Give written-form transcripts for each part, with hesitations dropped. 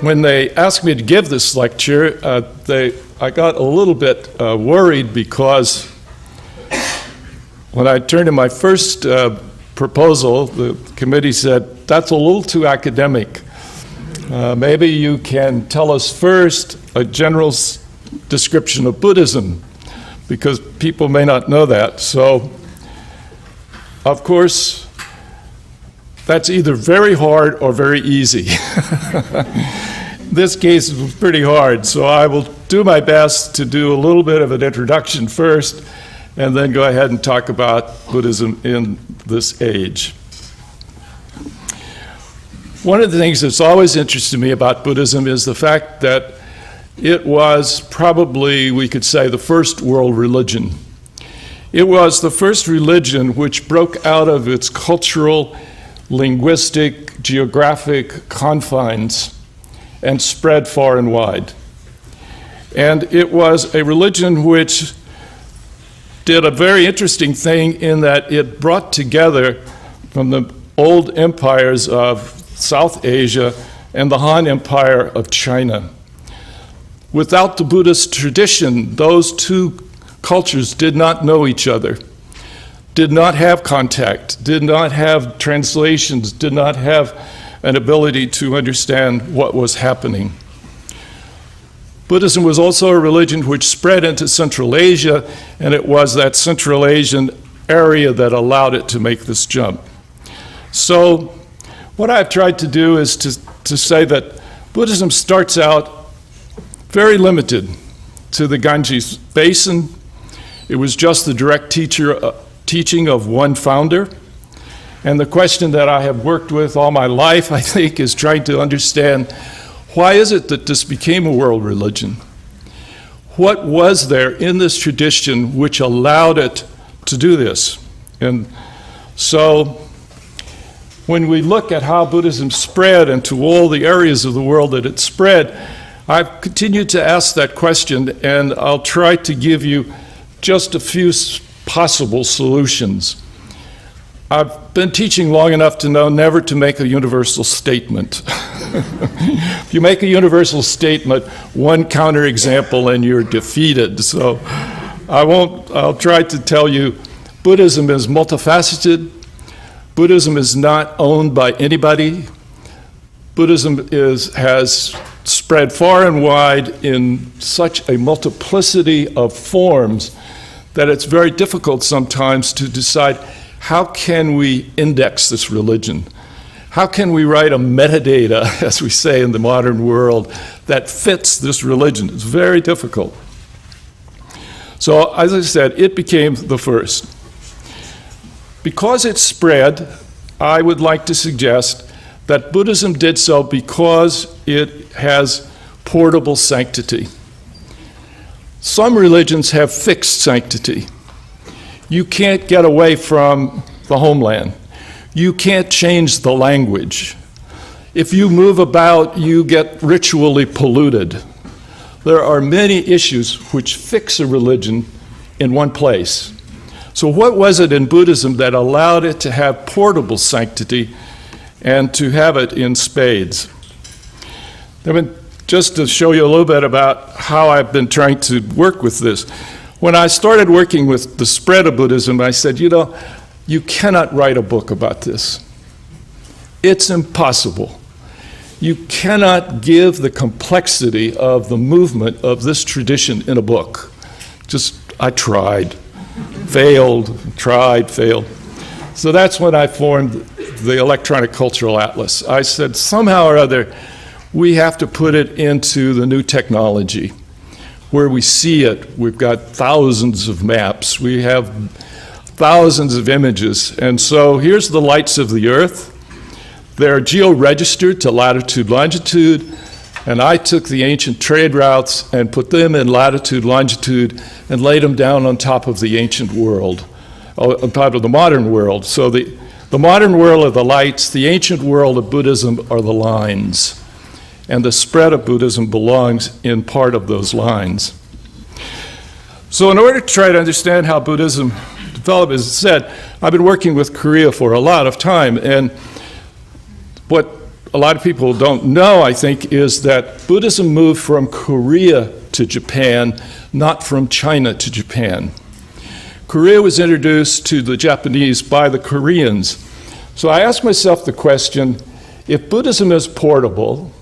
when they asked me to give this lecture, I got a little bit worried because when I turned in my first proposal, the committee said, that's a little too academic. Maybe you can tell us first a general description of Buddhism, because people may not know that. So, of course, that's either very hard or very easy. This case was pretty hard, so I will do my best to do a little bit of an introduction first, and then go ahead and talk about Buddhism in this age. One of the things that's always interested me about Buddhism is the fact that it was probably, we could say, the first world religion. It was the first religion which broke out of its cultural, linguistic, geographic confines and spread far and wide. And it was a religion which did a very interesting thing in that it brought together from the old empires of South Asia and the Han Empire of China. Without the Buddhist tradition, those two cultures did not know each other, did not have contact, did not have translations, did not have an ability to understand what was happening. Buddhism was also a religion which spread into Central Asia, and it was that Central Asian area that allowed it to make this jump. So what I've tried to do is to say that Buddhism starts out very limited to the Ganges Basin. It was just the direct teaching of one founder. And the question that I have worked with all my life, I think, is trying to understand, why is it that this became a world religion? What was there in this tradition which allowed it to do this? And so when we look at how Buddhism spread into all the areas of the world that it spread, I've continued to ask that question, and I'll try to give you just a few possible solutions. I've been teaching long enough to know never to make a universal statement. If you make a universal statement, one counterexample and you're defeated. So I'll try to tell you, Buddhism is multifaceted. Buddhism is not owned by anybody. Buddhism has spread far and wide in such a multiplicity of forms that it's very difficult sometimes to decide, how can we index this religion? How can we write a metadata, as we say in the modern world, that fits this religion? It's very difficult. So, as I said, it became the first. Because it spread, I would like to suggest that Buddhism did so because it has portable sanctity. Some religions have fixed sanctity. You can't get away from the homeland. You can't change the language. If you move about, you get ritually polluted. There are many issues which fix a religion in one place. So what was it in Buddhism that allowed it to have portable sanctity and to have it in spades? Just to show you a little bit about how I've been trying to work with this. When I started working with the spread of Buddhism, I said, you cannot write a book about this. It's impossible. You cannot give the complexity of the movement of this tradition in a book. I tried, failed, tried, failed. So that's when I formed the Electronic Cultural Atlas. I said, somehow or other, we have to put it into the new technology where we see it. We've got thousands of maps. We have thousands of images. And so here's the lights of the Earth. They're geo-registered to latitude, longitude, and I took the ancient trade routes and put them in latitude, longitude, and laid them down on top of the ancient world, on top of the modern world. So the modern world are the lights, the ancient world of Buddhism are the lines. And the spread of Buddhism belongs in part of those lines. So in order to try to understand how Buddhism developed, as I said, I've been working with Korea for a lot of time, and what a lot of people don't know, I think, is that Buddhism moved from Korea to Japan, not from China to Japan. Korea was introduced to the Japanese by the Koreans. So I asked myself the question, if Buddhism is portable,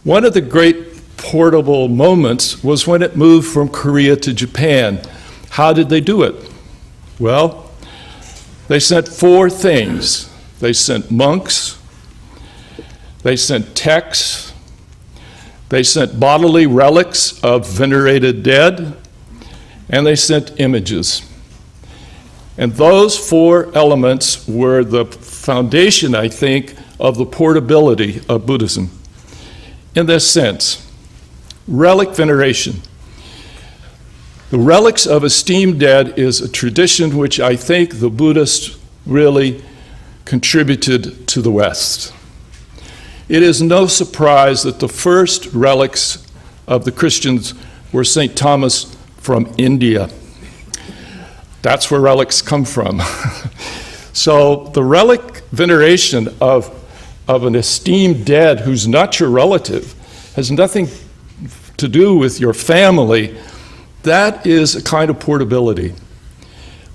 one of the great portable moments was when it moved from Korea to Japan. How did they do it? Well, they sent 4 things. They sent monks, they sent texts, they sent bodily relics of venerated dead, and they sent images. And those 4 elements were the foundation, I think, of the portability of Buddhism. In this sense, relic veneration. The relics of esteemed dead is a tradition which I think the Buddhists really contributed to the West. It is no surprise that the first relics of the Christians were St. Thomas from India. That's where relics come from. So the relic veneration of an esteemed dead who's not your relative, has nothing to do with your family, that is a kind of portability.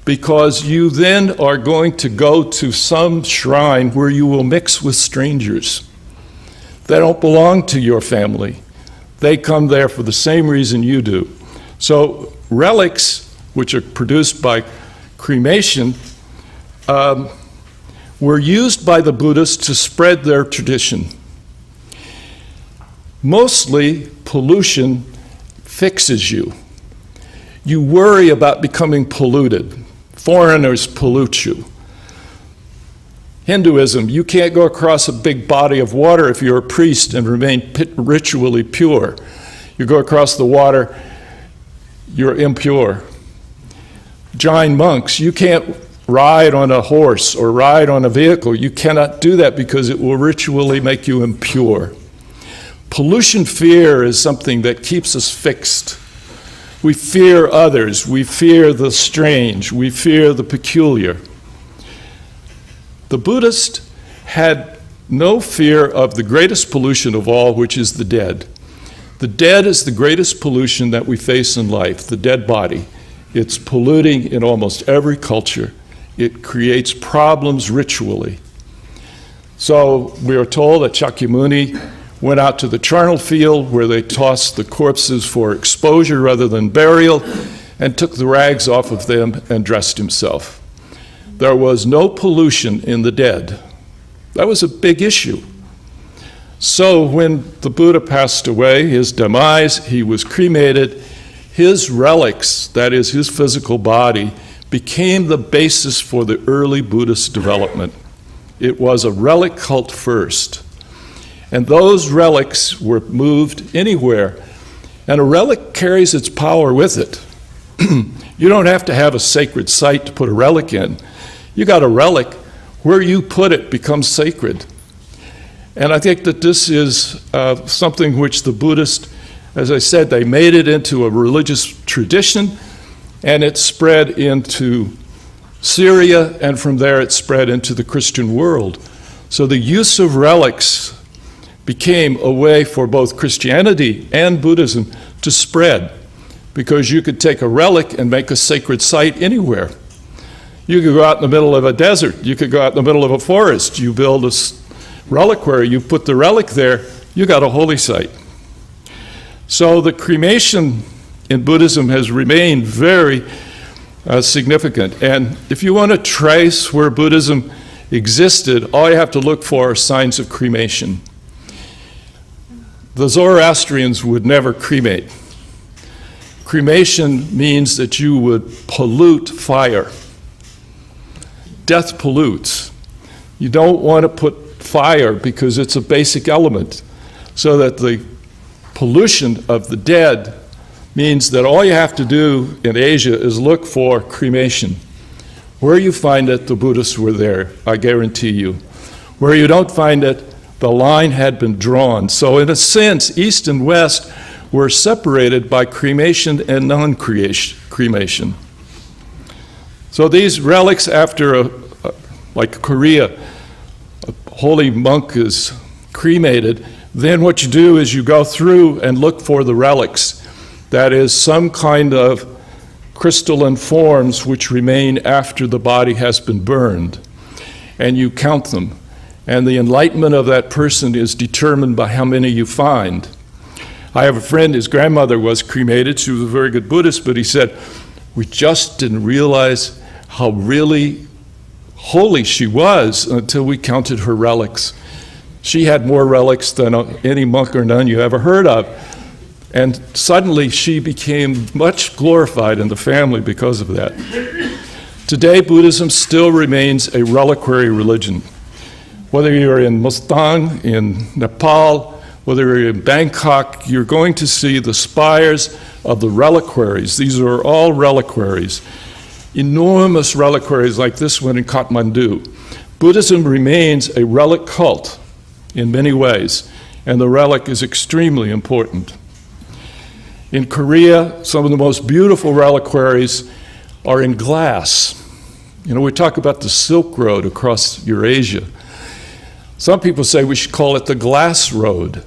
Because you then are going to go to some shrine where you will mix with strangers. They don't belong to your family. They come there for the same reason you do. So relics, which are produced by cremation, were used by the Buddhists to spread their tradition. Mostly, pollution fixes you. You worry about becoming polluted. Foreigners pollute you. Hinduism, you can't go across a big body of water if you're a priest and remain ritually pure. You go across the water, you're impure. Jain monks, you can't ride on a horse or ride on a vehicle. You cannot do that because it will ritually make you impure. Pollution fear is something that keeps us fixed. We fear others, we fear the strange, we fear the peculiar. The Buddhist had no fear of the greatest pollution of all, which is the dead. The dead is the greatest pollution that we face in life, the dead body. It's polluting in almost every culture. It creates problems ritually. So we are told that Shakyamuni went out to the charnel field where they tossed the corpses for exposure rather than burial and took the rags off of them and dressed himself. There was no pollution in the dead. That was a big issue. So when the Buddha passed away, his demise, he was cremated, his relics, that is his physical body, became the basis for the early Buddhist development. It was a relic cult first. And those relics were moved anywhere. And a relic carries its power with it. You don't have to have a sacred site to put a relic in. You got a relic, where you put it becomes sacred. And I think that this is something which the Buddhists, as I said, they made it into a religious tradition, and it spread into Syria, and from there it spread into the Christian world. So the use of relics became a way for both Christianity and Buddhism to spread, because you could take a relic and make a sacred site anywhere. You could go out in the middle of a desert. You could go out in the middle of a forest. You build a reliquary. You put the relic there. You got a holy site. So the cremation in Buddhism has remained very significant. And if you want to trace where Buddhism existed, all you have to look for are signs of cremation. The Zoroastrians would never cremate. Cremation means that you would pollute fire. Death pollutes. You don't want to put fire because it's a basic element, so that the pollution of the dead means that all you have to do in Asia is look for cremation. Where you find it, the Buddhists were there, I guarantee you. Where you don't find it, the line had been drawn. So in a sense, East and West were separated by cremation and non-cremation. So these relics after, like Korea, a holy monk is cremated, then what you do is you go through and look for the relics. That is, some kind of crystalline forms which remain after the body has been burned. And you count them. And the enlightenment of that person is determined by how many you find. I have a friend, his grandmother was cremated. She was a very good Buddhist, but he said, we just didn't realize how really holy she was until we counted her relics. She had more relics than any monk or nun you ever heard of. And suddenly she became much glorified in the family because of that. Today, Buddhism still remains a reliquary religion. Whether you're in Mustang, in Nepal, whether you're in Bangkok, you're going to see the spires of the reliquaries. These are all reliquaries. Enormous reliquaries like this one in Kathmandu. Buddhism remains a relic cult in many ways, and the relic is extremely important. In Korea, some of the most beautiful reliquaries are in glass. You know, we talk about the Silk Road across Eurasia. Some people say we should call it the Glass Road.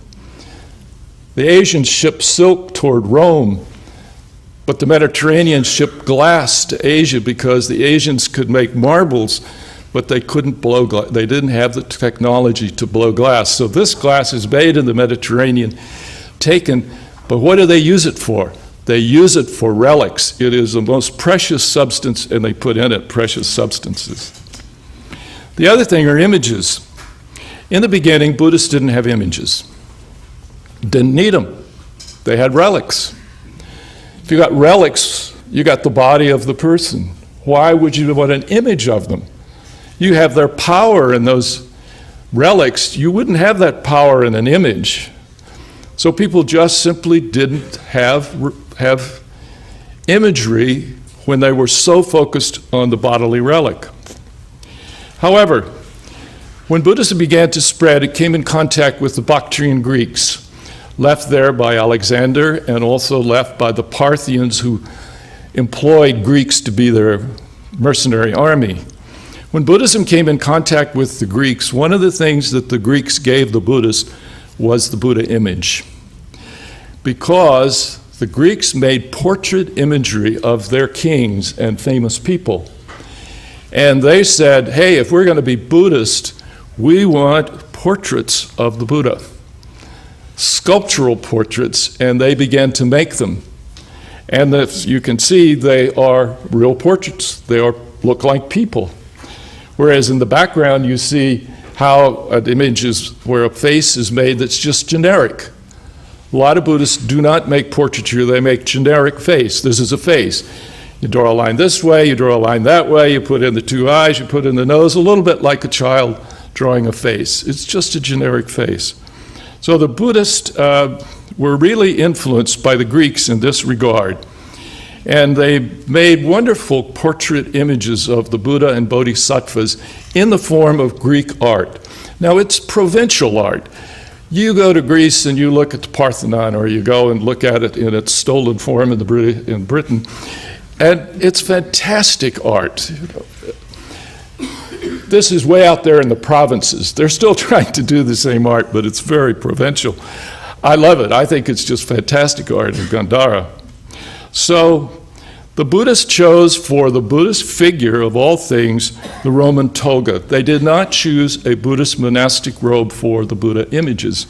The Asians shipped silk toward Rome, but the Mediterranean shipped glass to Asia because the Asians could make marbles, but they couldn't blow glass. They didn't have the technology to blow glass. So this glass is made in the Mediterranean, taken, but what do they use it for? They use it for relics. It is the most precious substance, and they put in it precious substances. The other thing are images. In the beginning, Buddhists didn't have images. Didn't need them. They had relics. If you got relics, you got the body of the person. Why would you want an image of them? You have their power in those relics. You wouldn't have that power in an image. So people just simply didn't have imagery when they were so focused on the bodily relic. However, when Buddhism began to spread, it came in contact with the Bactrian Greeks, left there by Alexander and also left by the Parthians who employed Greeks to be their mercenary army. When Buddhism came in contact with the Greeks, one of the things that the Greeks gave the Buddhists was the Buddha image, because the Greeks made portrait imagery of their kings and famous people. And they said, hey, if we're going to be Buddhist, we want portraits of the Buddha, sculptural portraits, and they began to make them. And as you can see, they are real portraits. They look like people. Whereas in the background, you see how an image is where a face is made that's just generic. A lot of Buddhists do not make portraiture, they make generic face. This is a face. You draw a line this way, you draw a line that way, you put in the two eyes, you put in the nose, a little bit like a child drawing a face. It's just a generic face. So the Buddhists were really influenced by the Greeks in this regard. And they made wonderful portrait images of the Buddha and Bodhisattvas in the form of Greek art. Now, it's provincial art. You go to Greece and you look at the Parthenon, or you go and look at it in its stolen form in Britain, and it's fantastic art. This is way out there in the provinces. They're still trying to do the same art, but it's very provincial. I love it. I think it's just fantastic art in Gandhara. So the Buddhists chose for the Buddhist figure of all things the Roman toga. They did not choose a Buddhist monastic robe for the Buddha images.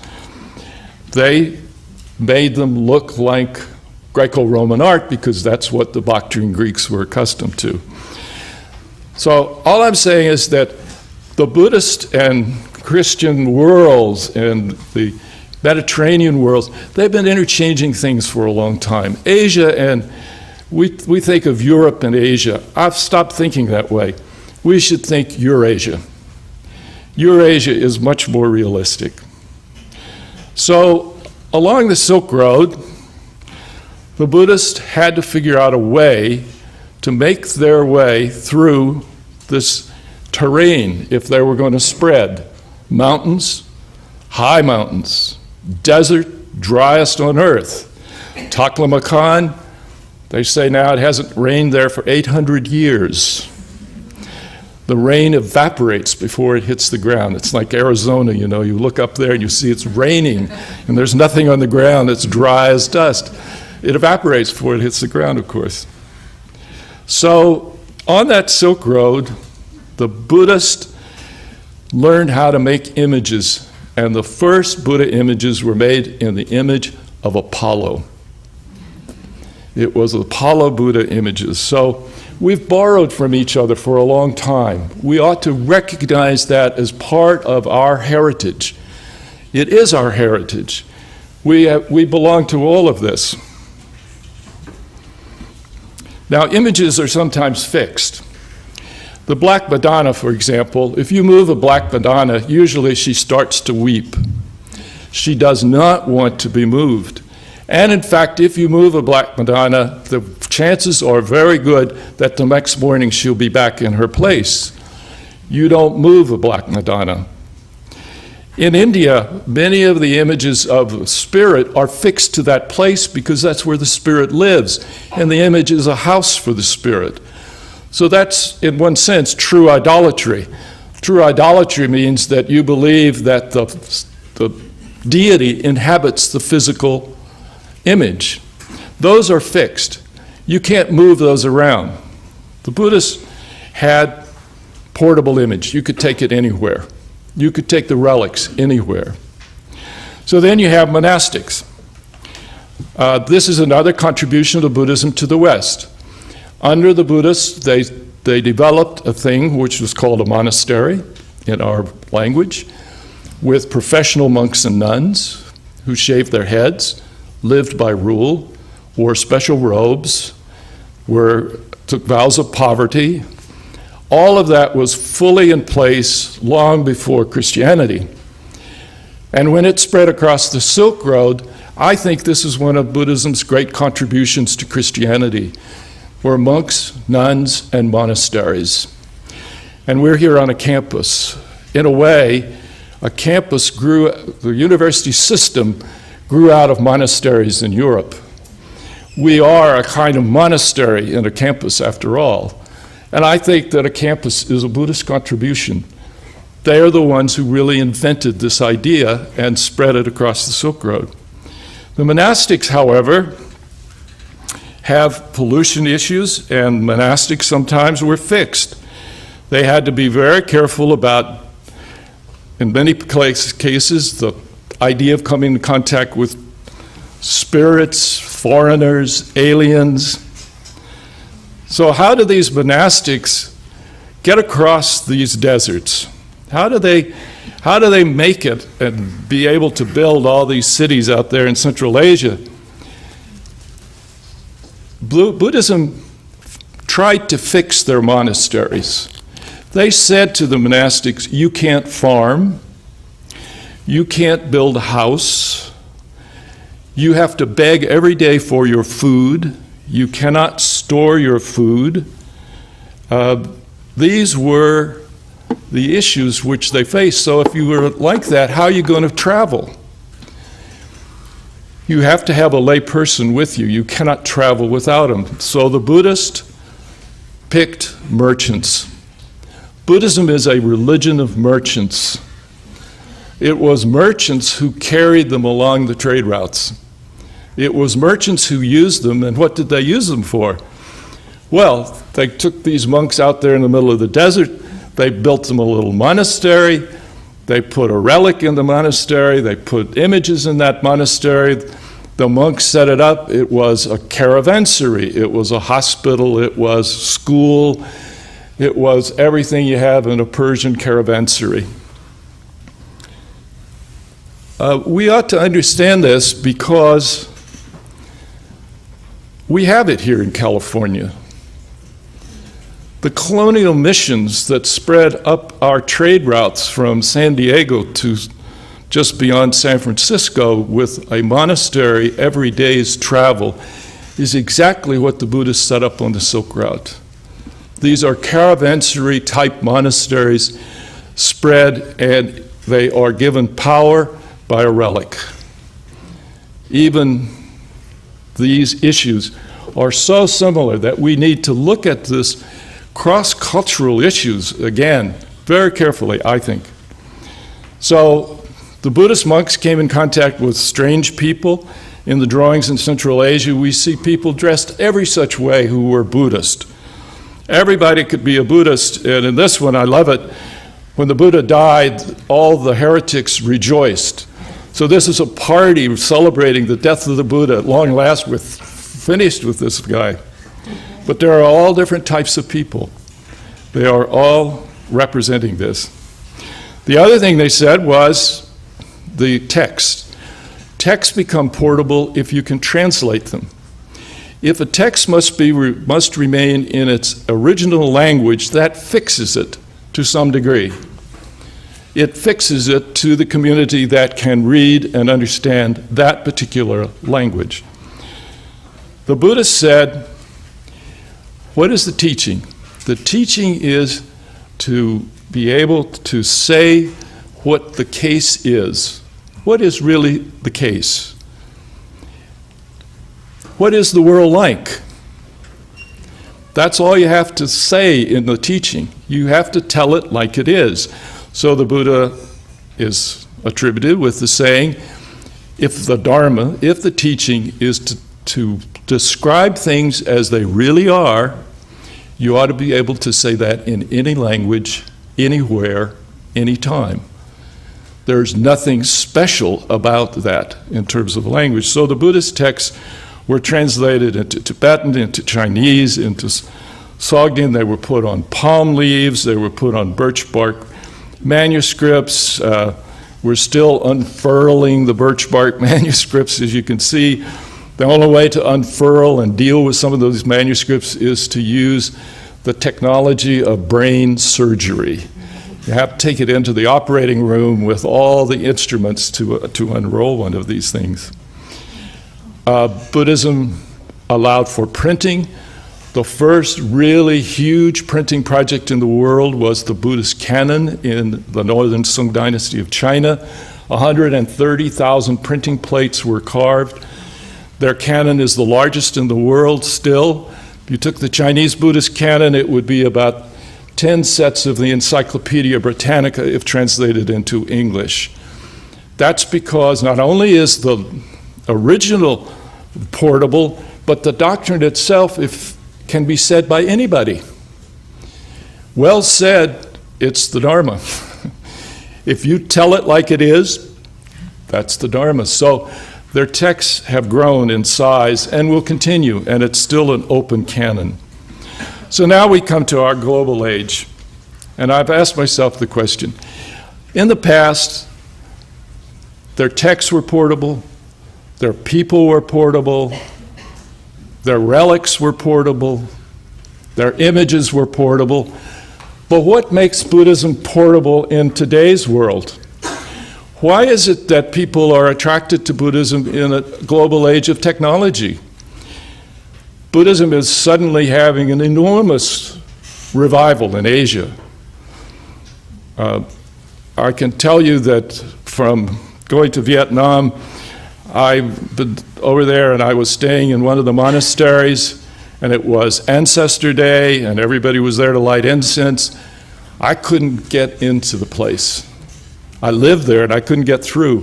They made them look like Greco-Roman art because that's what the Bactrian Greeks were accustomed to. So all I'm saying is that the Buddhist and Christian worlds and the Mediterranean worlds, they've been interchanging things for a long time. Asia and we think of Europe and Asia. I've stopped thinking that way. We should think Eurasia. Eurasia is much more realistic. So along the Silk Road, the Buddhists had to figure out a way to make their way through this terrain if they were going to spread. Mountains, high mountains, desert, driest on earth. Taklamakan, they say now it hasn't rained there for 800 years. the rain evaporates before it hits the ground. It's like Arizona, you know, you look up there and you see it's raining and there's nothing on the ground, it's dry as dust. It evaporates before it hits the ground, of course. So on that Silk Road, the Buddhists learned how to make images, and the first Buddha images were made in the image of Apollo. It was Apollo Buddha images. So we've borrowed from each other for a long time. We ought to recognize that as part of our heritage. It is our heritage. We belong to all of this. Now, images are sometimes fixed. The Black Madonna, for example, if you move a Black Madonna, usually she starts to weep. She does not want to be moved. And in fact, if you move a Black Madonna, the chances are very good that the next morning she'll be back in her place. You don't move a Black Madonna. In India, many of the images of spirit are fixed to that place because that's where the spirit lives, and the image is a house for the spirit. So that's, in one sense, true idolatry. True idolatry means that you believe that the deity inhabits the physical image. Those are fixed. You can't move those around. The Buddhists had portable image. You could take it anywhere. You could take the relics anywhere. So then you have monastics. This is another contribution of Buddhism to the West. Under the Buddhists, they developed a thing which was called a monastery in our language, with professional monks and nuns who shaved their heads, lived by rule, wore special robes, took vows of poverty. All of that was fully in place long before Christianity. And when it spread across the Silk Road, I think this is one of Buddhism's great contributions to Christianity, were monks, nuns, and monasteries. And we're here on a campus. In a way, a campus the university system grew out of monasteries in Europe. We are a kind of monastery in a campus after all. And I think that a campus is a Buddhist contribution. They are the ones who really invented this idea and spread it across the Silk Road. The monastics, however, have pollution issues, and monastics sometimes were fixed. They had to be very careful about, in many cases, the idea of coming in contact with spirits, foreigners, aliens. So how do these monastics get across these deserts? How do they make it and be able to build all these cities out there in Central Asia? Buddhism tried to fix their monasteries. They said to the monastics, you can't farm, you can't build a house, you have to beg every day for your food, you cannot store your food. These were the issues which they faced. So if you were like that, how are you going to travel? You have to have a lay person with you. You cannot travel without him. So the Buddhists picked merchants. Buddhism is a religion of merchants. It was merchants who carried them along the trade routes. It was merchants who used them, and what did they use them for? Well, they took these monks out there in the middle of the desert, they built them a little monastery, they put a relic in the monastery, they put images in that monastery. The monks set it up. It was a caravansary, it was a hospital, it was school, it was everything you have in a Persian caravansary. We ought to understand this because we have it here in California. The colonial missions that spread up our trade routes from San Diego to just beyond San Francisco with a monastery every day's travel is exactly what the Buddhists set up on the Silk Route. These are caravansary type monasteries spread, and they are given power by a relic. Even these issues are so similar that we need to look at this cross-cultural issues, again, very carefully, I think. So the Buddhist monks came in contact with strange people. In the drawings in Central Asia, we see people dressed every such way who were Buddhist. Everybody could be a Buddhist, and in this one, I love it. When the Buddha died, all the heretics rejoiced. So this is a party celebrating the death of the Buddha. At long last, we're finished with this guy. But there are all different types of people. They are all representing this. The other thing they said was the text. Texts become portable if you can translate them. If a text must remain in its original language, that fixes it to some degree. It fixes it to the community that can read and understand that particular language. The Buddha said, what is the teaching? The teaching is to be able to say what the case is. What is really the case? What is the world like? That's all you have to say in the teaching. You have to tell it like it is. So the Buddha is attributed with the saying, if the Dharma, if the teaching is to describe things as they really are, you ought to be able to say that in any language, anywhere, anytime. There's nothing special about that in terms of language. So the Buddhist texts were translated into Tibetan, into Chinese, into Sogdian. They were put on palm leaves. They were put on birch bark manuscripts. We're still unfurling the birch bark manuscripts, as you can see. The only way to unfurl and deal with some of those manuscripts is to use the technology of brain surgery. You have to take it into the operating room with all the instruments to unroll one of these things. Buddhism allowed for printing. The first really huge printing project in the world was the Buddhist canon in the northern Sung dynasty of China. 130,000 printing plates were carved. Their canon is the largest in the world still. If you took the Chinese Buddhist canon, it would be about 10 sets of the Encyclopedia Britannica if translated into English. That's because not only is the original portable, but the doctrine itself can be said by anybody. Well said, it's the Dharma. If you tell it like it is, that's the Dharma. So their texts have grown in size and will continue, and it's still an open canon. So now we come to our global age, and I've asked myself the question. In the past, their texts were portable, their people were portable, their relics were portable, their images were portable. But what makes Buddhism portable in today's world? Why is it that people are attracted to Buddhism in a global age of technology? Buddhism is suddenly having an enormous revival in Asia. I can tell you that from going to Vietnam, I've been over there and I was staying in one of the monasteries, and it was Ancestor Day and everybody was there to light incense. I couldn't get into the place. I lived there and I couldn't get through.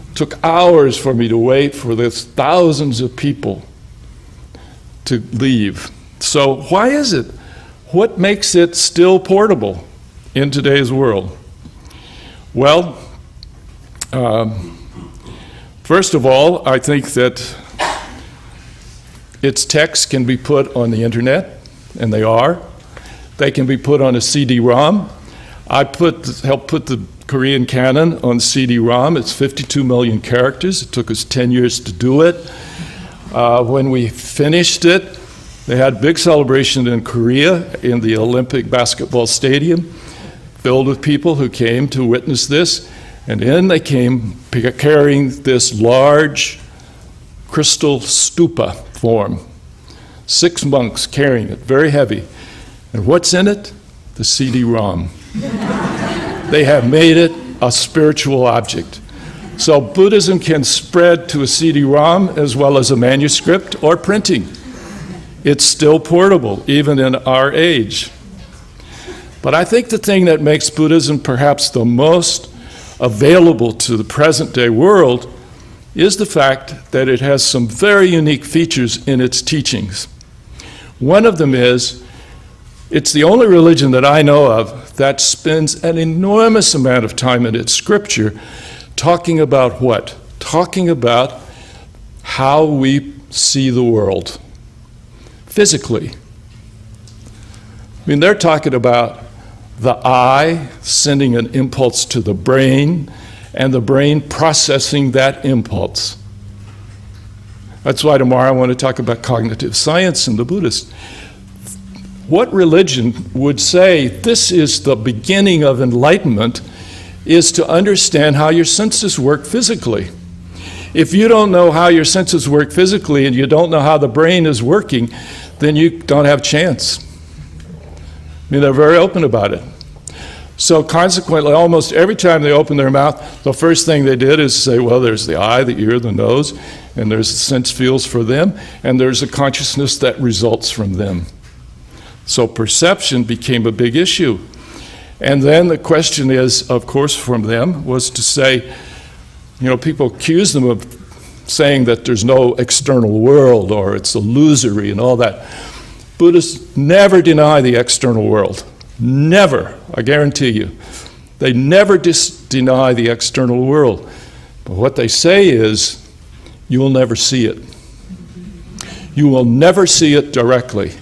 It took hours for me to wait for this thousands of people to leave. So why is it? What makes it still portable in today's world? Well, first of all, I think that its texts can be put on the internet, and they are. They can be put on a CD-ROM. I helped put the Korean canon on CD-ROM. It's 52 million characters. It took us 10 years to do it. When we finished it, they had a big celebration in Korea in the Olympic basketball stadium, filled with people who came to witness this. And then they came carrying this large crystal stupa form. 6 monks carrying it, very heavy. And what's in it? The CD-ROM. They have made it a spiritual object. So Buddhism can spread to a CD-ROM as well as a manuscript or printing. It's still portable, even in our age. But I think the thing that makes Buddhism perhaps the most available to the present day world is the fact that it has some very unique features in its teachings. One of them is, it's the only religion that I know of that spends an enormous amount of time in its scripture talking about what? Talking about how we see the world physically. I mean, they're talking about the eye sending an impulse to the brain, and the brain processing that impulse. That's why tomorrow I want to talk about cognitive science and the Buddhists. What religion would say this is the beginning of enlightenment is to understand how your senses work physically. If you don't know how your senses work physically and you don't know how the brain is working, then you don't have a chance. I mean, they're very open about it. So consequently, almost every time they open their mouth, the first thing they did is say, well, there's the eye, the ear, the nose, and there's the sense fields for them, and there's a consciousness that results from them. So perception became a big issue. And then the question is, of course, from them, was to say, you know, people accuse them of saying that there's no external world or it's illusory and all that. Buddhists never deny the external world. Never, I guarantee you. They never deny the external world. But what they say is, you will never see it. You will never see it directly.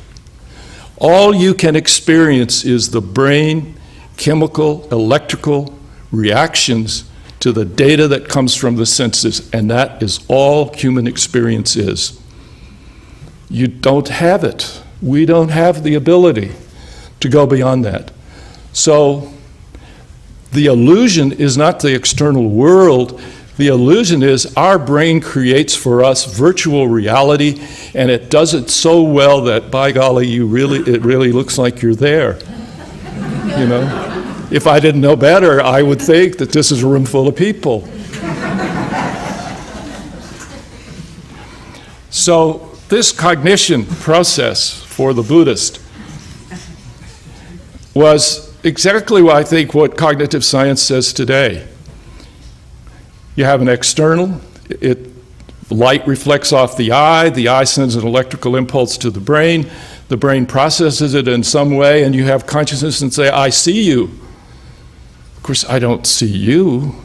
All you can experience is the brain, chemical, electrical reactions to the data that comes from the senses, and that is all human experience is. You don't have it. We don't have the ability to go beyond that. So the illusion is not the external world. The illusion is our brain creates for us virtual reality, and it does it so well that, by golly, it really looks like you're there. You know? If I didn't know better, I would think that this is a room full of people. So this cognition process for the Buddhist was exactly what I think what cognitive science says today. You have an external, light reflects off the eye sends an electrical impulse to the brain processes it in some way, and you have consciousness and say, I see you. Of course, I don't see you.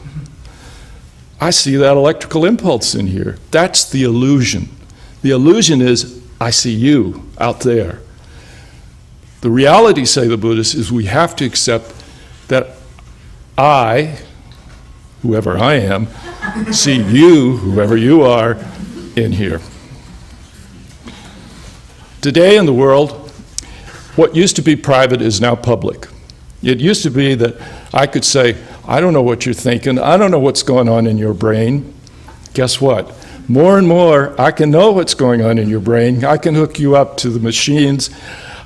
I see that electrical impulse in here. That's the illusion. The illusion is, I see you out there. The reality, say the Buddhists, is we have to accept that I, whoever I am, see you, whoever you are, in here. Today in the world, what used to be private is now public. It used to be that I could say, I don't know what you're thinking, I don't know what's going on in your brain. Guess what? More and more, I can know what's going on in your brain. I can hook you up to the machines.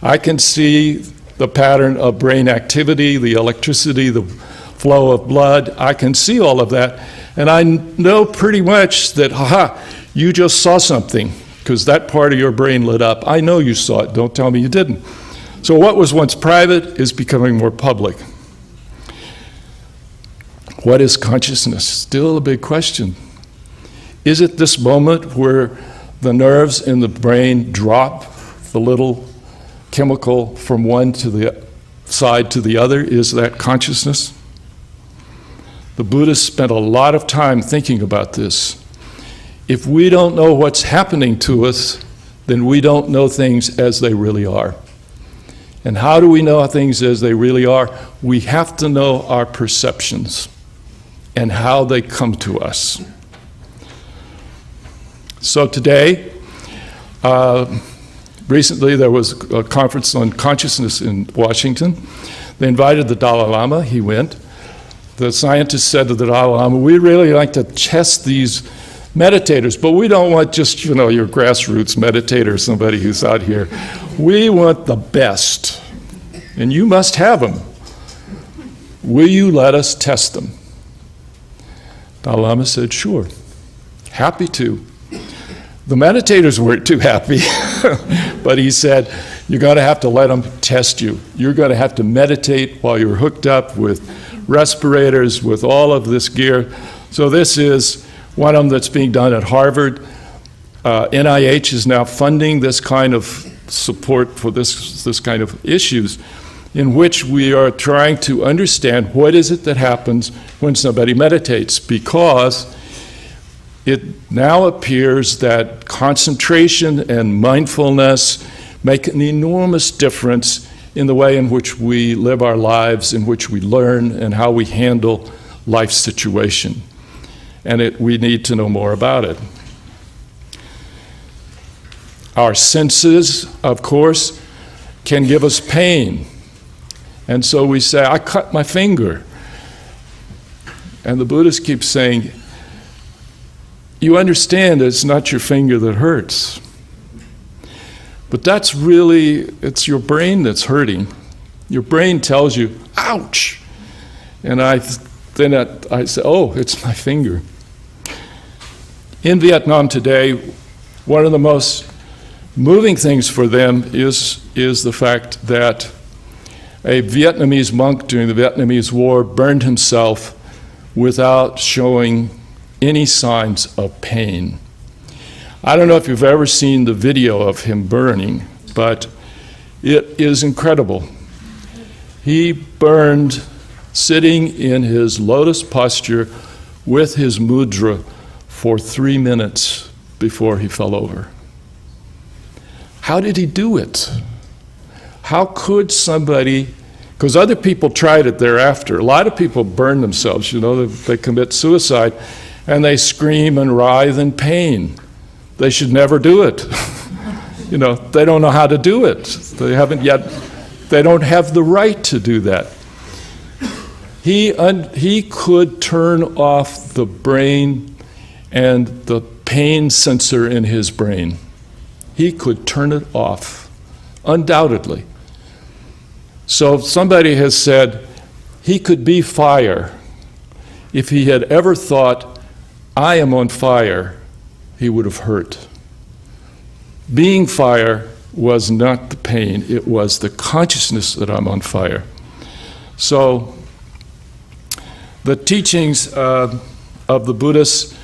I can see the pattern of brain activity, the electricity, the flow of blood. I can see all of that. And I know pretty much that, you just saw something, because that part of your brain lit up. I know you saw it. Don't tell me you didn't. So what was once private is becoming more public. What is consciousness? Still a big question. Is it this moment where the nerves in the brain drop the little chemical from one to the side to the other? Is that consciousness? The Buddhists spent a lot of time thinking about this. If we don't know what's happening to us, then we don't know things as they really are. And how do we know things as they really are? We have to know our perceptions and how they come to us. So today, recently there was a conference on consciousness in Washington. They invited the Dalai Lama. He went. The scientists said to the Dalai Lama, we really like to test these meditators, but we don't want just, your grassroots meditator, somebody who's out here. We want the best, and you must have them. Will you let us test them? Dalai Lama said, sure, happy to. The meditators weren't too happy. But he said, you're going to have to let them test you. You're going to have to meditate while you're hooked up with respirators, with all of this gear. So this is one of them that's being done at Harvard. NIH is now funding this kind of support for this kind of issues, in which we are trying to understand what is it that happens when somebody meditates, because it now appears that concentration and mindfulness make an enormous difference in the way in which we live our lives, in which we learn, and how we handle life situation. And we need to know more about it. Our senses, of course, can give us pain. And so we say, I cut my finger. And the Buddhists keep saying, you understand it's not your finger that hurts. But that's really, it's your brain that's hurting. Your brain tells you, ouch. And I say, oh, it's my finger. In Vietnam today, one of the most moving things for them is the fact that a Vietnamese monk during the Vietnamese War burned himself without showing any signs of pain. I don't know if you've ever seen the video of him burning, but it is incredible. He burned sitting in his lotus posture with his mudra for 3 minutes before he fell over. How did he do it? How could somebody, because other people tried it thereafter. A lot of people burn themselves, they commit suicide, and they scream and writhe in pain. They should never do it. They don't know how to do it. They don't have the right to do that. He could turn off the brain and the pain sensor in his brain. He could turn it off, undoubtedly. So somebody has said he could be fire. If he had ever thought, I am on fire, he would have hurt. Being fire was not the pain, it was the consciousness that I'm on fire. So the teachings of the Buddhists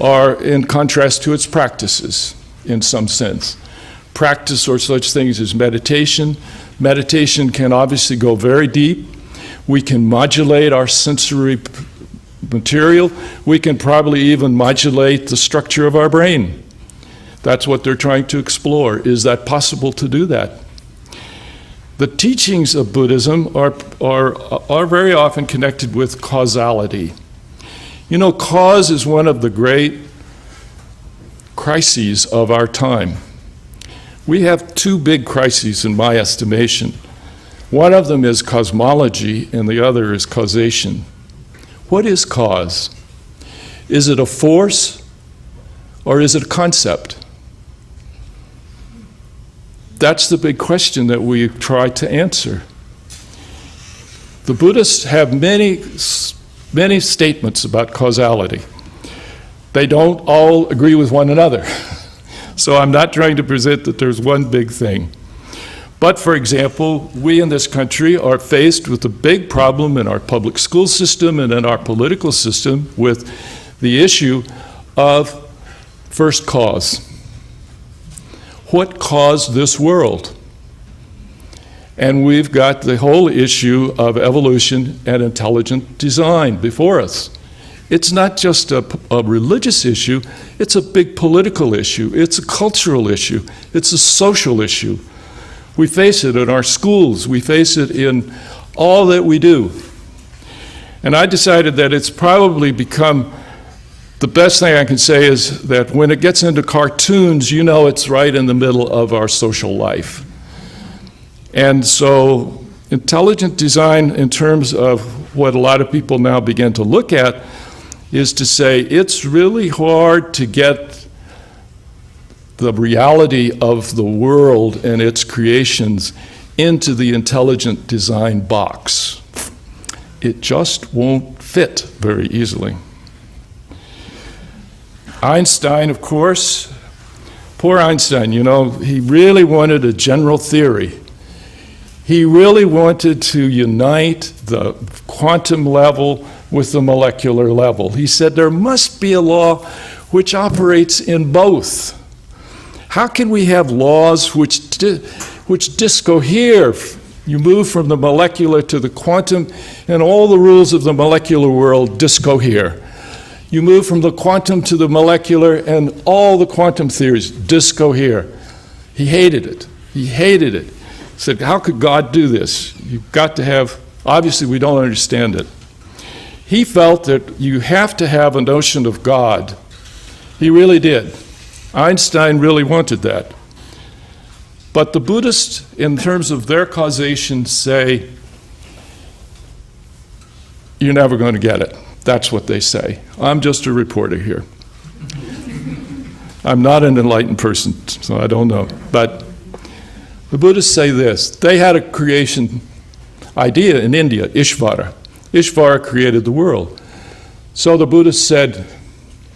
are in contrast to its practices, in some sense. Practice or such things as meditation. Meditation can obviously go very deep. We can modulate our sensory material. We can probably even modulate the structure of our brain. That's what they're trying to explore. Is that possible to do that? The teachings of Buddhism are very often connected with causality. Cause is one of the great crises of our time. We have two big crises in my estimation. One of them is cosmology and the other is causation. What is cause? Is it a force or is it a concept? That's the big question that we try to answer. The Buddhists have many statements about causality. They don't all agree with one another. So I'm not trying to present that there's one big thing. But for example, we in this country are faced with a big problem in our public school system and in our political system with the issue of first cause. What caused this world? And we've got the whole issue of evolution and intelligent design before us. It's not just a religious issue, it's a big political issue, it's a cultural issue, it's a social issue. We face it in our schools, we face it in all that we do. And I decided that it's probably become, the best thing I can say is that when it gets into cartoons, it's right in the middle of our social life. And so intelligent design, in terms of what a lot of people now begin to look at, is to say it's really hard to get the reality of the world and its creations into the intelligent design box. It just won't fit very easily. Einstein, of course, Poor Einstein, he really wanted a general theory. He really wanted to unite the quantum level with the molecular level. He said there must be a law which operates in both. How can we have laws which discohere? You move from the molecular to the quantum, and all the rules of the molecular world discohere. You move from the quantum to the molecular, and all the quantum theories discohere. He hated it. He hated it. He said, how could God do this? You've got to have, obviously we don't understand it. He felt that you have to have a notion of God. He really did. Einstein really wanted that. But the Buddhists, in terms of their causation, say, you're never going to get it. That's what they say. I'm just a reporter here. I'm not an enlightened person, so I don't know. But the Buddhists say this. They had a creation idea in India, Ishvara. Ishvara created the world. So the Buddhists said,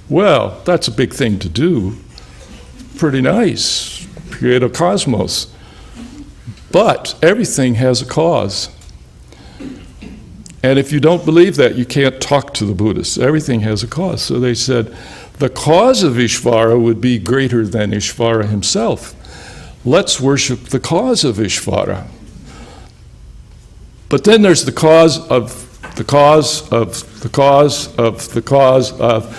well, that's a big thing to do. Pretty nice. Create a cosmos. But everything has a cause. And if you don't believe that, you can't talk to the Buddhists. Everything has a cause. So they said, the cause of Ishvara would be greater than Ishvara himself. Let's worship the cause of Ishvara. But then there's the cause of the cause of the cause of the cause of,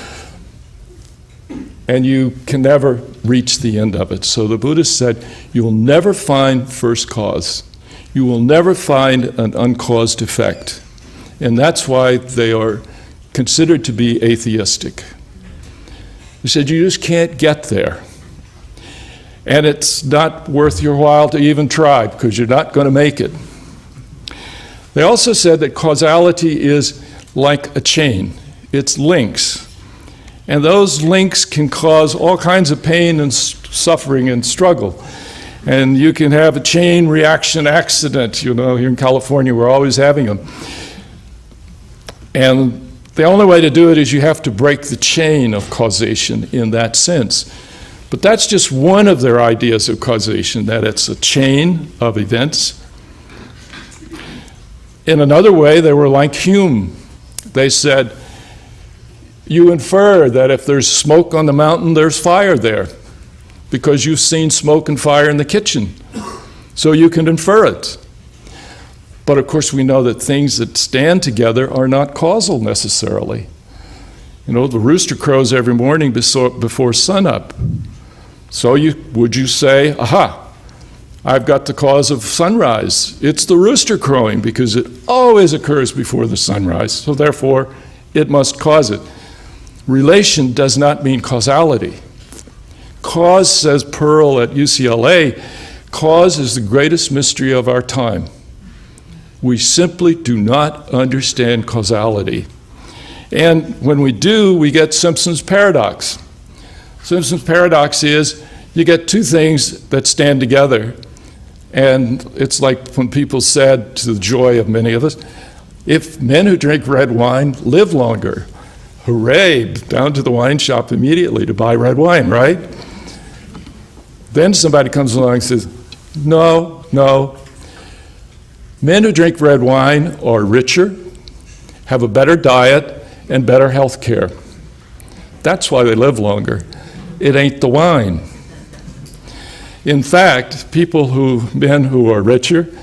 and you can never reach the end of it. So the Buddhists said, you will never find first cause. You will never find an uncaused effect. And that's why they are considered to be atheistic. They said, you just can't get there. And it's not worth your while to even try, because you're not going to make it. They also said that causality is like a chain. It's links. And those links can cause all kinds of pain and suffering and struggle. And you can have a chain reaction accident. Here in California, we're always having them. And the only way to do it is you have to break the chain of causation in that sense. But that's just one of their ideas of causation, that it's a chain of events. In another way, they were like Hume. They said, you infer that if there's smoke on the mountain, there's fire there, because you've seen smoke and fire in the kitchen. So you can infer it. But of course, we know that things that stand together are not causal necessarily. The rooster crows every morning before sunup. So would you say, aha, I've got the cause of sunrise. It's the rooster crowing, because it always occurs before the sunrise. So therefore, it must cause it. Relation does not mean causality. Cause, says Pearl at UCLA, cause is the greatest mystery of our time. We simply do not understand causality. And when we do, we get Simpson's paradox. Simpson's paradox is you get two things that stand together. And it's like when people said, to the joy of many of us, if men who drink red wine live longer, hooray, down to the wine shop immediately to buy red wine, right? Then somebody comes along and says, no. Men who drink red wine are richer, have a better diet, and better health care. That's why they live longer. It ain't the wine. In fact, men who are richer,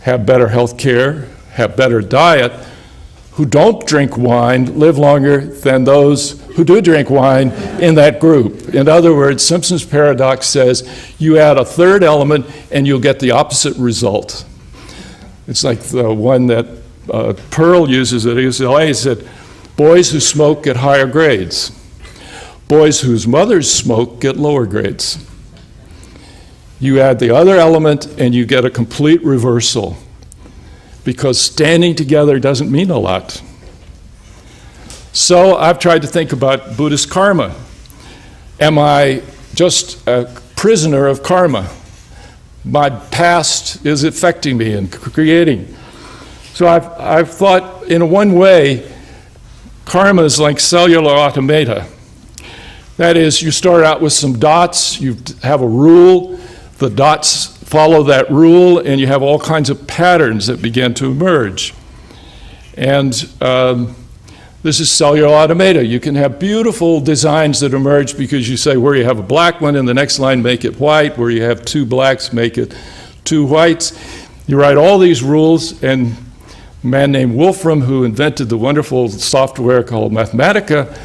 have better health care, have better diet, who don't drink wine live longer than those who do drink wine in that group. In other words, Simpson's paradox says you add a third element and you'll get the opposite result. It's like the one that Pearl uses at UCLA. He said, boys who smoke get higher grades. Boys whose mothers smoke get lower grades. You add the other element and you get a complete reversal, because standing together doesn't mean a lot. So I've tried to think about Buddhist karma. Am I just a prisoner of karma? My past is affecting me and creating. So I've thought, in one way, karma is like cellular automata. That is, you start out with some dots, you have a rule, the dots follow that rule, and you have all kinds of patterns that begin to emerge. And this is cellular automata. You can have beautiful designs that emerge because you say where you have a black one in the next line, make it white, where you have two blacks, make it two whites. You write all these rules, and a man named Wolfram, who invented the wonderful software called Mathematica,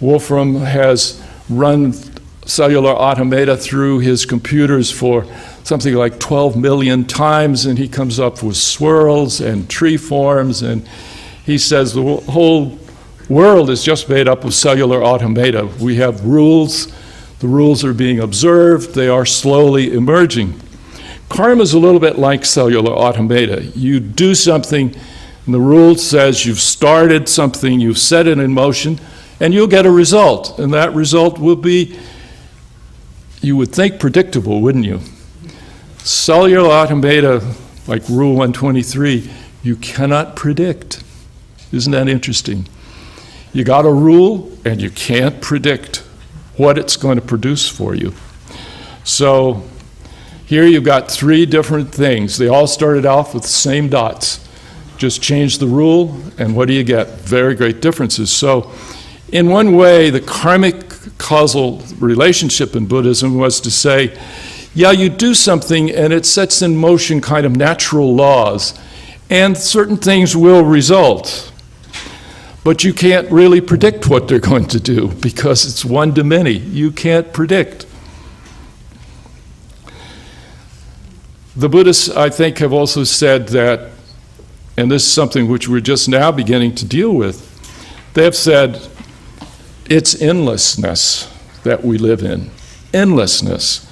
Wolfram has run cellular automata through his computers for something like 12 million times, and he comes up with swirls and tree forms, and he says the whole world is just made up of cellular automata. We have rules, the rules are being observed, they are slowly emerging. Karma is a little bit like cellular automata. You do something, and the rule says you've started something, you've set it in motion, and you'll get a result. And that result will be, you would think, predictable, wouldn't you? Cellular automata, like Rule 123, you cannot predict. Isn't that interesting? You got a rule, and you can't predict what it's going to produce for you. So here you've got three different things. They all started off with the same dots. Just change the rule, and what do you get? Very great differences. So in one way, the karmic causal relationship in Buddhism was to say, yeah, you do something and it sets in motion kind of natural laws, and certain things will result. But you can't really predict what they're going to do because it's one to many. You can't predict. The Buddhists, I think, have also said that, and this is something which we're just now beginning to deal with, they have said it's endlessness that we live in. Endlessness.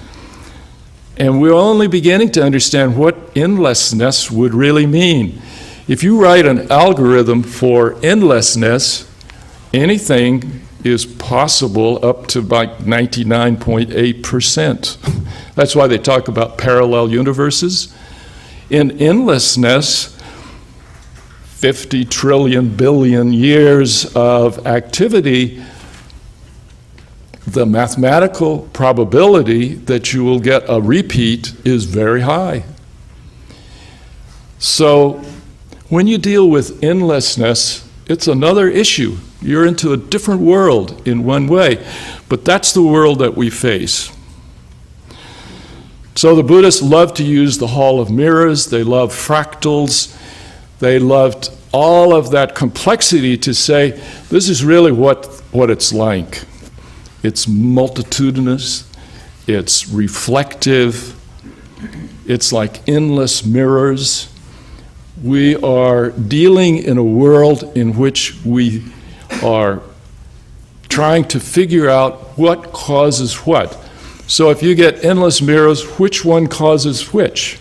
And we're only beginning to understand what endlessness would really mean. If you write an algorithm for endlessness, anything is possible up to like 99.8%. That's why they talk about parallel universes. In endlessness, 50 trillion billion years of activity, the mathematical probability that you will get a repeat is very high. So when you deal with endlessness, it's another issue. You're into a different world in one way, but that's the world that we face. So the Buddhists love to use the Hall of Mirrors, they love fractals, they loved all of that complexity to say, this is really what it's like. It's multitudinous, it's reflective, it's like endless mirrors. We are dealing in a world in which we are trying to figure out what causes what. So if you get endless mirrors, which one causes which?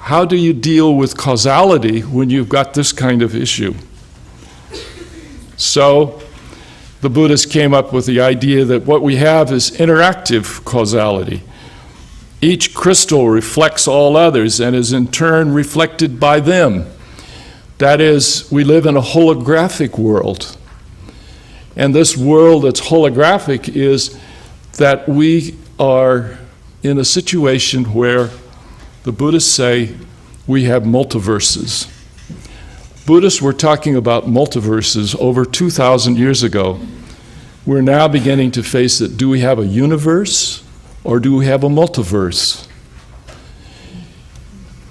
How do you deal with causality when you've got this kind of issue? So the Buddhists came up with the idea that what we have is interactive causality. Each crystal reflects all others and is in turn reflected by them. That is, we live in a holographic world. And this world that's holographic is that we are in a situation where the Buddhists say we have multiverses. Buddhists were talking about multiverses over 2,000 years ago. We're now beginning to face it. Do we have a universe or do we have a multiverse?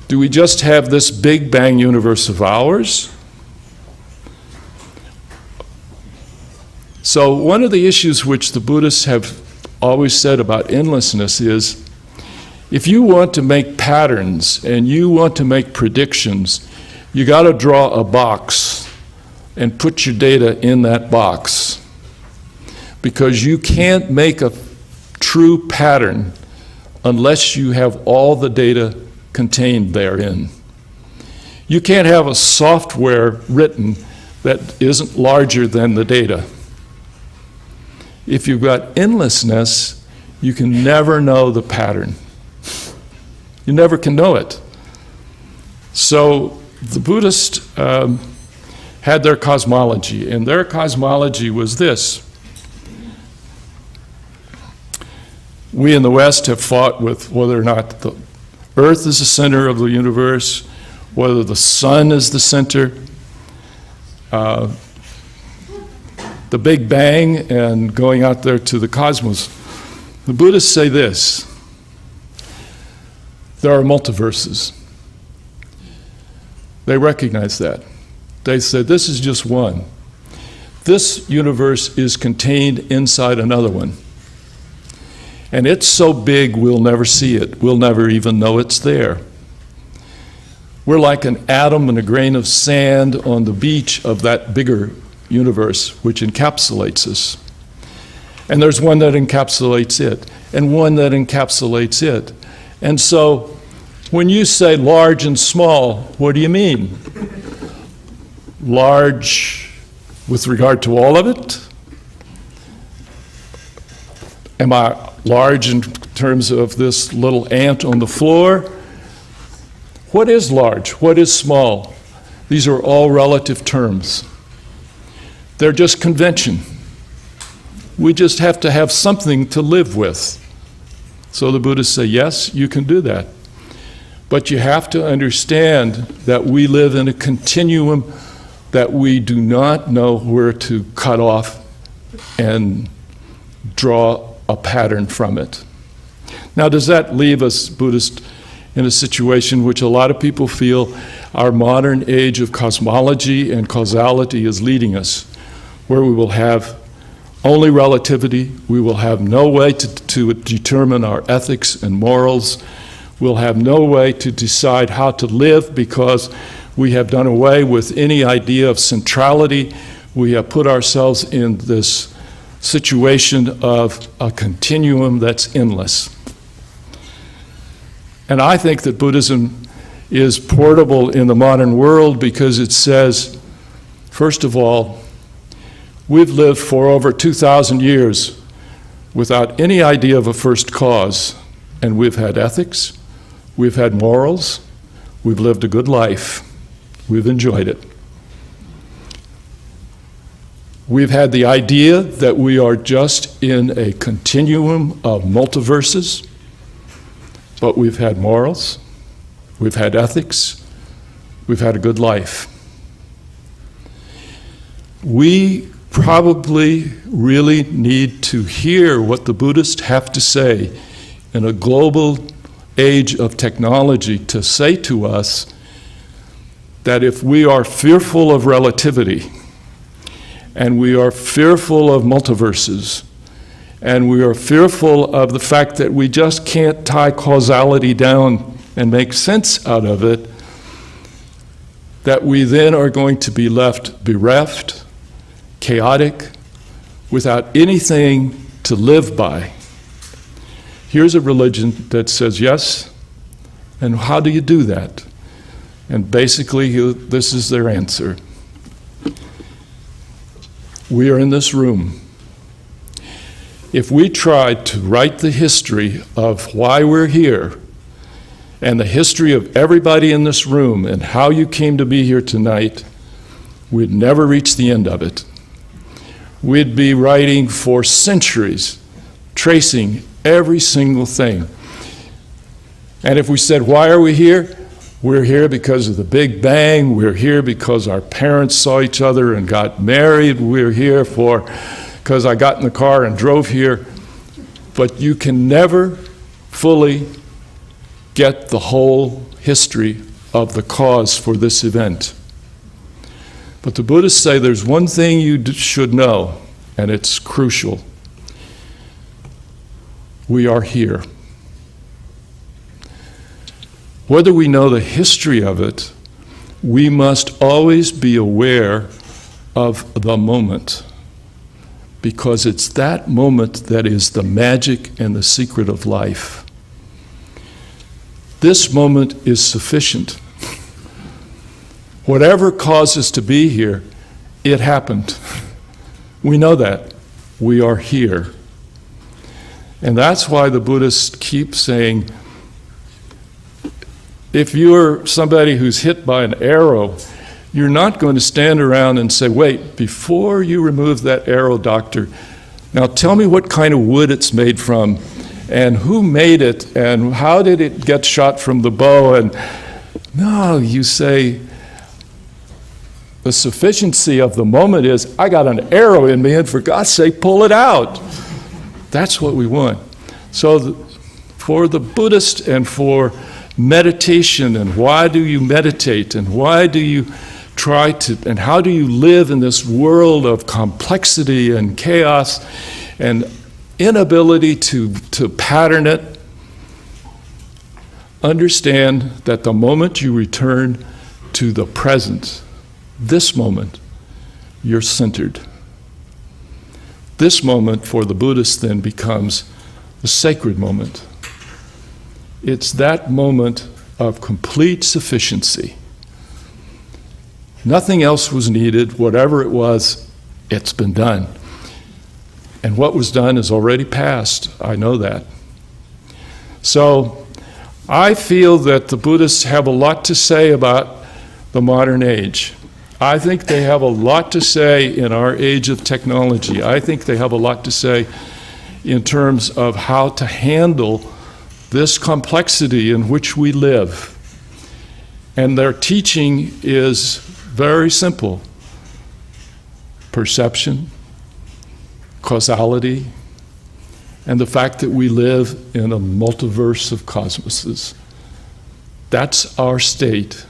Do we just have this Big Bang universe of ours? So one of the issues which the Buddhists have always said about endlessness is, if you want to make patterns and you want to make predictions, you got to draw a box and put your data in that box. Because you can't make a true pattern unless you have all the data contained therein. You can't have a software written that isn't larger than the data. If you've got endlessness, you can never know the pattern. You never can know it. So the Buddhists had their cosmology, and their cosmology was this. We in the West have fought with whether or not the Earth is the center of the universe, whether the sun is the center. The Big Bang and going out there to the cosmos. The Buddhists say this: there are multiverses. They recognize that. They say this is just one. This universe is contained inside another one. And it's so big we'll never see it. We'll never even know it's there. We're like an atom and a grain of sand on the beach of that bigger universe, which encapsulates us. And there's one that encapsulates it, and one that encapsulates it. And so when you say large and small, what do you mean? Large with regard to all of it? Am I large in terms of this little ant on the floor? What is large? What is small? These are all relative terms. They're just convention. We just have to have something to live with. So the Buddhists say, yes, you can do that. But you have to understand that we live in a continuum that we do not know where to cut off and draw a pattern from it. Now, does that leave us, Buddhists, in a situation which a lot of people feel our modern age of cosmology and causality is leading us, where we will have only relativity, we will have no way to determine our ethics and morals, we'll have no way to decide how to live because we have done away with any idea of centrality. We have put ourselves in this situation of a continuum that's endless. And I think that Buddhism is portable in the modern world because it says, first of all, we've lived for over 2,000 years without any idea of a first cause, and we've had ethics, we've had morals, we've lived a good life, we've enjoyed it. We've had the idea that we are just in a continuum of multiverses, but we've had morals, we've had ethics, we've had a good life. We probably really need to hear what the Buddhists have to say in a global age of technology to say to us that if we are fearful of relativity, and we are fearful of multiverses, and we are fearful of the fact that we just can't tie causality down and make sense out of it, that we then are going to be left bereft, chaotic, without anything to live by. Here's a religion that says yes, and how do you do that? And basically, this is their answer. We are in this room. If we tried to write the history of why we're here, and the history of everybody in this room and how you came to be here tonight, we'd never reach the end of it. We'd be writing for centuries, tracing every single thing. And if we said, why are we here? We're here because of the Big Bang. We're here because our parents saw each other and got married. We're here because I got in the car and drove here. But you can never fully get the whole history of the cause for this event. But the Buddhists say there's one thing you should know, and it's crucial. We are here. Whether we know the history of it, we must always be aware of the moment, because it's that moment that is the magic and the secret of life. This moment is sufficient. Whatever caused us to be here, it happened. We know that. We are here. And that's why the Buddhists keep saying, if you're somebody who's hit by an arrow, you're not going to stand around and say, wait, before you remove that arrow, doctor, now tell me what kind of wood it's made from, and who made it, and how did it get shot from the bow? And no, you say, the sufficiency of the moment is, I got an arrow in me, and for God's sake, pull it out. That's what we want. So for the Buddhist and for meditation, and why do you meditate, and why do you try to, and how do you live in this world of complexity and chaos and inability to pattern it, understand that the moment you return to the present, this moment, you're centered. This moment for the Buddhist then becomes a sacred moment. It's that moment of complete sufficiency. Nothing else was needed. Whatever it was, it's been done. And what was done is already past. I know that. So I feel that the Buddhists have a lot to say about the modern age. I think they have a lot to say in our age of technology. I think they have a lot to say in terms of how to handle this complexity in which we live. And their teaching is very simple. Perception, causality, and the fact that we live in a multiverse of cosmoses. That's our state,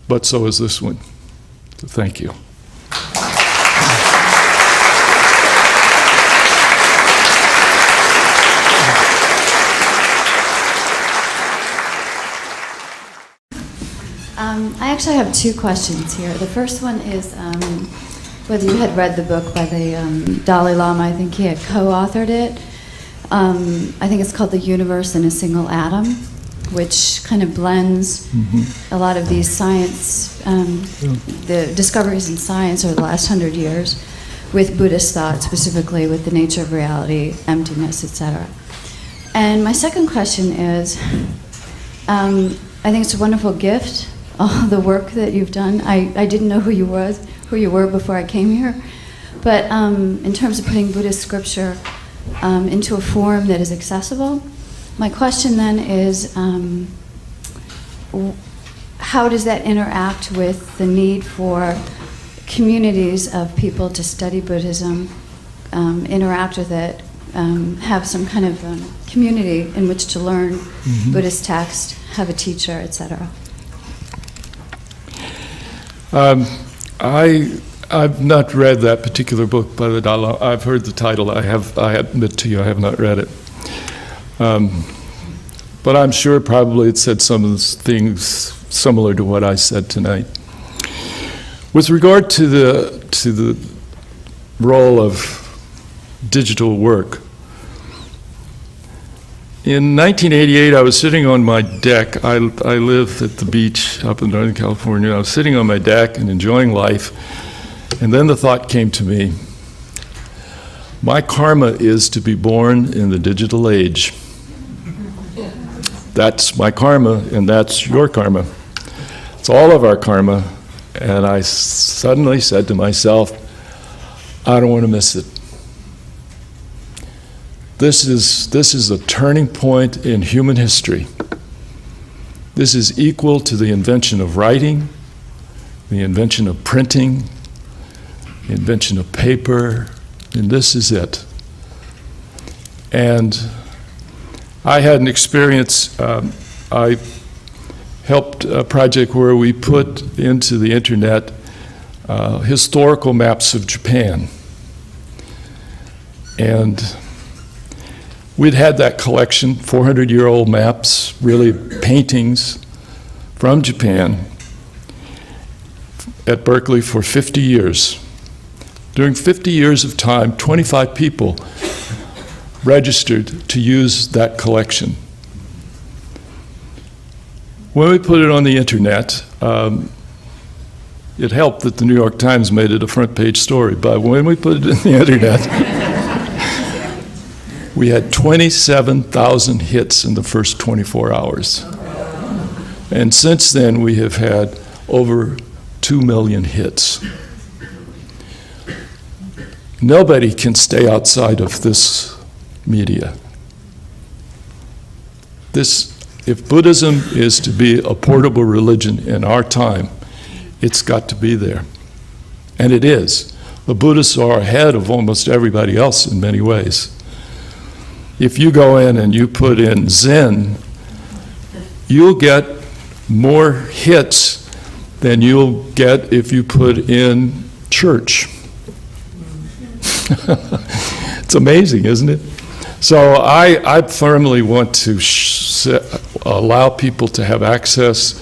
but so is this one. So thank you. I actually have two questions here. The first one is whether you had read the book by the Dalai Lama. I think he had co-authored it. I think it's called The Universe in a Single Atom, which kind of blends a lot of these science, the discoveries in science over the last 100 years with Buddhist thought, specifically with the nature of reality, emptiness, etc. And my second question is, I think it's a wonderful gift, all the work that you've done. I didn't know who you were before I came here, but in terms of putting Buddhist scripture into a form that is accessible, my question then is, how does that interact with the need for communities of people to study Buddhism, interact with it, have some kind of community in which to learn Buddhist text, have a teacher, etc.? I've not read that particular book by the Dalai Lama. I've heard the title. I admit to you, I have not read it. But I'm sure probably it said some of the things similar to what I said tonight. With regard to the role of digital work, in 1988, I was sitting on my deck. I live at the beach up in Northern California. I was sitting on my deck and enjoying life, and then the thought came to me, my karma is to be born in the digital age. That's my karma, and that's your karma. It's all of our karma. And I suddenly said to myself, I don't want to miss it. This is a turning point in human history. This is equal to the invention of writing, the invention of printing, the invention of paper, and this is it. And I had an experience, I helped a project where we put into the internet historical maps of Japan. And we'd had that collection, 400-year-old maps, really paintings from Japan at Berkeley for 50 years. During 50 years of time, 25 people registered to use that collection. When we put it on the internet, it helped that the New York Times made it a front page story, but when we put it in the internet, we had 27,000 hits in the first 24 hours. And since then, we have had over 2 million hits. Nobody can stay outside of this media. If Buddhism is to be a portable religion in our time, it's got to be there. And it is. The Buddhists are ahead of almost everybody else in many ways. If you go in and you put in Zen, you'll get more hits than you'll get if you put in church. It's amazing, isn't it? So I firmly want to allow people to have access.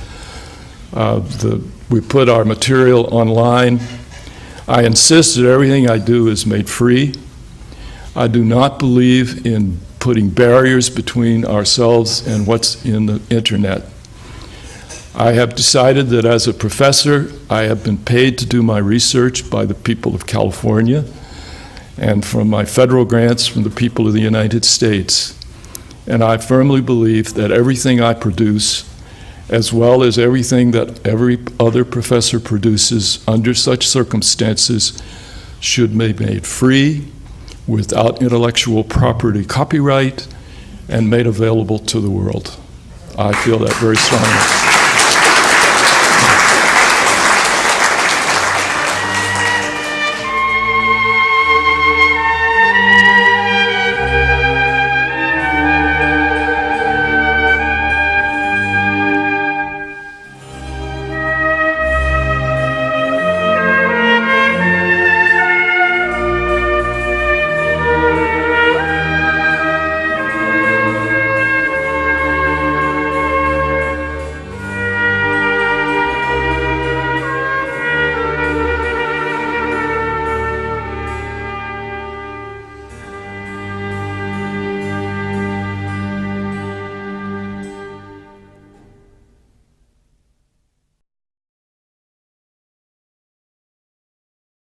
We put our material online. I insist that everything I do is made free. I do not believe in putting barriers between ourselves and what's in the internet. I have decided that as a professor, I have been paid to do my research by the people of California and from my federal grants from the people of the United States. And I firmly believe that everything I produce, as well as everything that every other professor produces under such circumstances, should be made free, without intellectual property copyright, and made available to the world. I feel that very strongly.